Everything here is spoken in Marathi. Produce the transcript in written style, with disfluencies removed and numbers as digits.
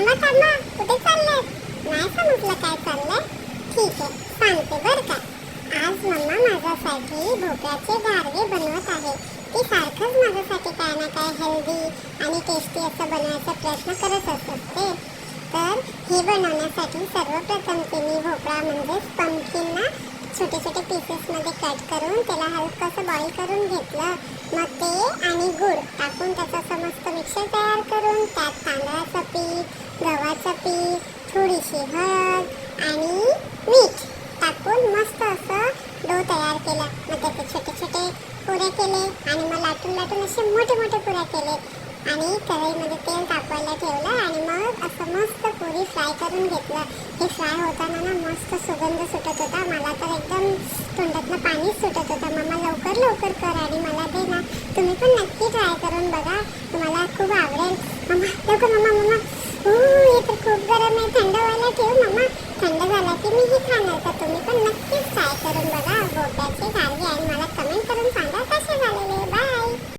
थांबा थांबा, कुठे चालले? नाही समजलं काय चाललंय? ठीक आहे, सांगते बरं का. आज मम्मा माझ्यासाठी भोपळ्याचे गारवे बनवत आहे. ती सारखंच माझ्यासाठी काय ना काय हेल्दी आणि टेस्टी असं बनवायचा प्रयत्न करत असते. तर हे बनवण्यासाठी सर्वप्रथम तिने भोपळा म्हणजेच पंपकिन ना छोटे छोटे पीसेसमध्ये कट करून त्याला हलकंसं बॉईल करून घेतलं. मग ते आणि गूळ टाकून त्याचा असं मस्त मिक्सर तयार करून त्यात तांदळाचं पीठ, गव्हाचं पीठ, थोडीशी हळद आणि मीठ टाकून मस्त असं डो तयार केला. मग त्याचे छोटे छोटे पुऱ्या केले आणि मग लाटून लाटून असे मोठे मोठे पुऱ्या केले आणि कढईमध्ये तेल तापवायला ठेवलं आणि मग असं मस्त पुरी फ्राय करून घेतलं. हे फ्राय होताना ना मस्त सुगंध सुटत होता. मला तर एकदम तोंडातनं पाणीच सुटत होतं. मम्मा लवकर लवकर कर आणि मला दे ना. तुम्ही पण नक्की ट्राय करून बघा, तुम्हाला खूप आवडेल. मम्मा लवकर, मम्मा मम्मा हे तर खूप गरम आहे, थंड व्हायला ठेव मम्मा. थंड झाला की मी हे खाणार